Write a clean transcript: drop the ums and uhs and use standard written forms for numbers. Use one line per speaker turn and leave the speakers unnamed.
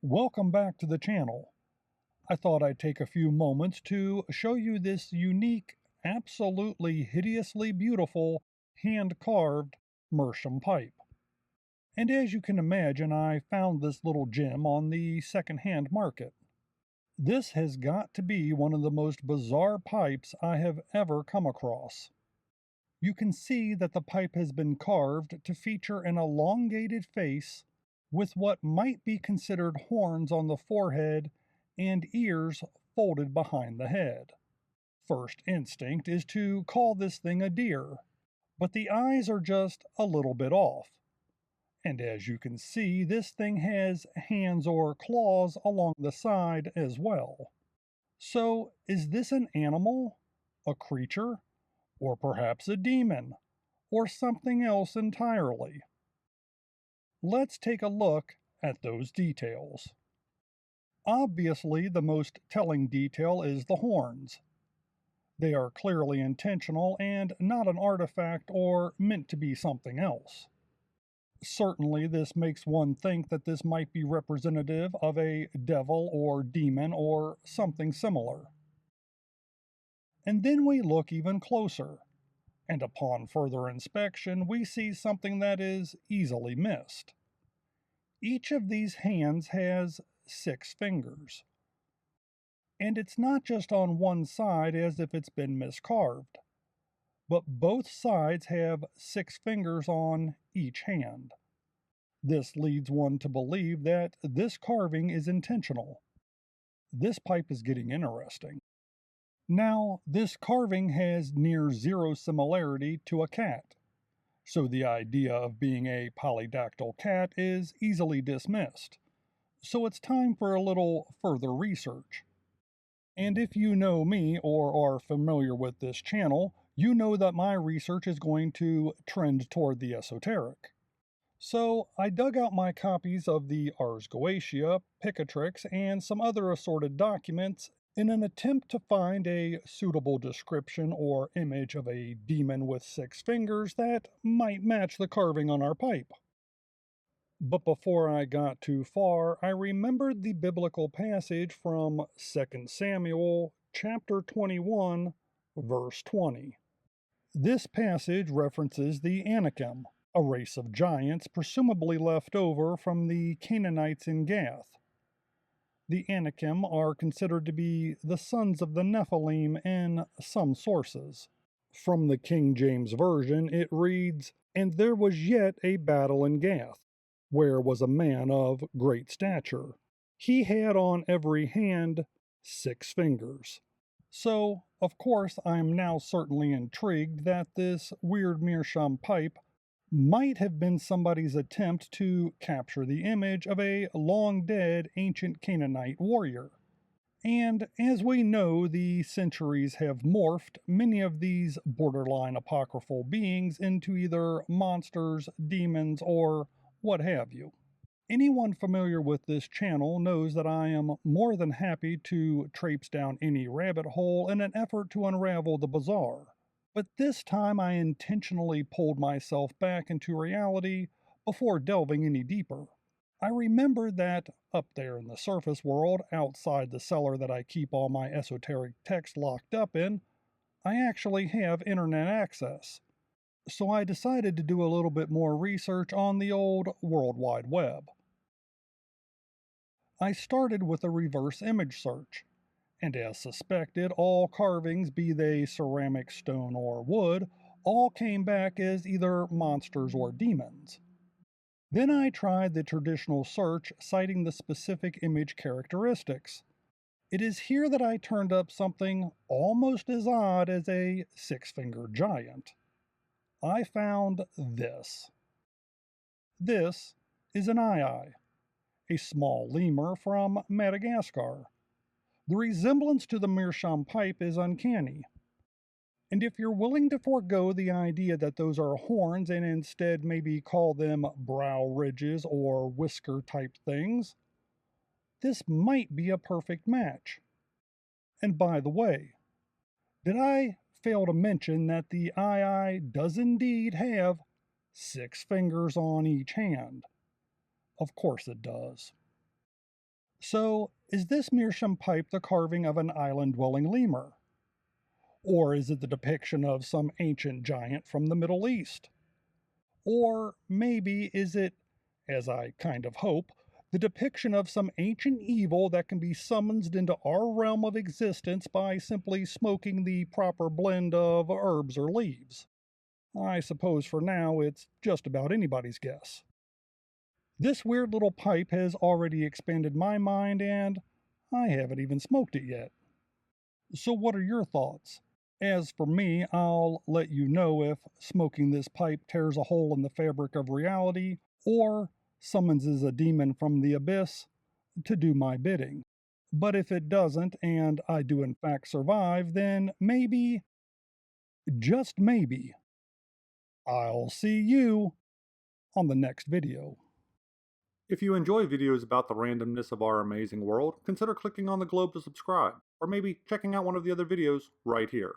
Welcome back to the channel. I thought I'd take a few moments to show you this unique, absolutely hideously beautiful, hand-carved Meerschaum pipe. And as you can imagine, I found this little gem on the second-hand market. This has got to be one of the most bizarre pipes I have ever come across. You can see that the pipe has been carved to feature an elongated face with what might be considered horns on the forehead and ears folded behind the head. First instinct is to call this thing a deer, but the eyes are just a little bit off. And as you can see, this thing has hands or claws along the side as well. So, is this an animal, a creature, or perhaps a demon, or something else entirely? Let's take a look at those details. Obviously, the most telling detail is the horns. They are clearly intentional and not an artifact or meant to be something else. Certainly, this makes one think that this might be representative of a devil or demon or something similar. And then we look even closer, and upon further inspection, we see something that is easily missed. Each of these hands has 6 fingers. And it's not just on one side as if it's been miscarved, but both sides have 6 fingers on each hand. This leads one to believe that this carving is intentional. This pipe is getting interesting. Now, this carving has near zero similarity to a cat, so the idea of being a polydactyl cat is easily dismissed. So it's time for a little further research. And if you know me or are familiar with this channel, you know that my research is going to trend toward the esoteric. So I dug out my copies of the Ars Goetia, Picatrix, and some other assorted documents in an attempt to find a suitable description or image of a demon with 6 fingers that might match the carving on our pipe. But before I got too far, I remembered the biblical passage from 2 Samuel chapter 21, verse 20. This passage references the Anakim, a race of giants presumably left over from the Canaanites in Gath. The Anakim are considered to be the sons of the Nephilim in some sources. From the King James Version, it reads, "And there was yet a battle in Gath, where was a man of great stature. He had on every hand 6 fingers." So, of course, I am now certainly intrigued that this weird Meerschaum pipe might have been somebody's attempt to capture the image of a long-dead ancient Canaanite warrior. And as we know, the centuries have morphed many of these borderline apocryphal beings into either monsters, demons, or what have you. Anyone familiar with this channel knows that I am more than happy to traipse down any rabbit hole in an effort to unravel the bizarre. But this time I intentionally pulled myself back into reality before delving any deeper. I remembered that up there in the surface world, outside the cellar that I keep all my esoteric text locked up in, I actually have internet access. So I decided to do a little bit more research on the old World Wide Web. I started with a reverse image search, and as suspected, all carvings, be they ceramic, stone, or wood, all came back as either monsters or demons. Then I tried the traditional search citing the specific image characteristics. It is here that I turned up something almost as odd as a 6-fingered giant. I found this. This is an eye, a small lemur from Madagascar. The resemblance to the Meerschaum pipe is uncanny. And if you're willing to forego the idea that those are horns and instead maybe call them brow ridges or whisker type things, this might be a perfect match. And by the way, did I fail to mention that the eye does indeed have 6 fingers on each hand? Of course it does. So, is this Meerschaum pipe the carving of an island-dwelling lemur? Or is it the depiction of some ancient giant from the Middle East? Or maybe is it, as I kind of hope, the depiction of some ancient evil that can be summoned into our realm of existence by simply smoking the proper blend of herbs or leaves? I suppose for now it's just about anybody's guess. This weird little pipe has already expanded my mind, and I haven't even smoked it yet. So, what are your thoughts? As for me, I'll let you know if smoking this pipe tears a hole in the fabric of reality or summons a demon from the abyss to do my bidding. But if it doesn't, and I do in fact survive, then maybe, just maybe, I'll see you on the next video.
If you enjoy videos about the randomness of our amazing world, consider clicking on the globe to subscribe, or maybe checking out one of the other videos right here.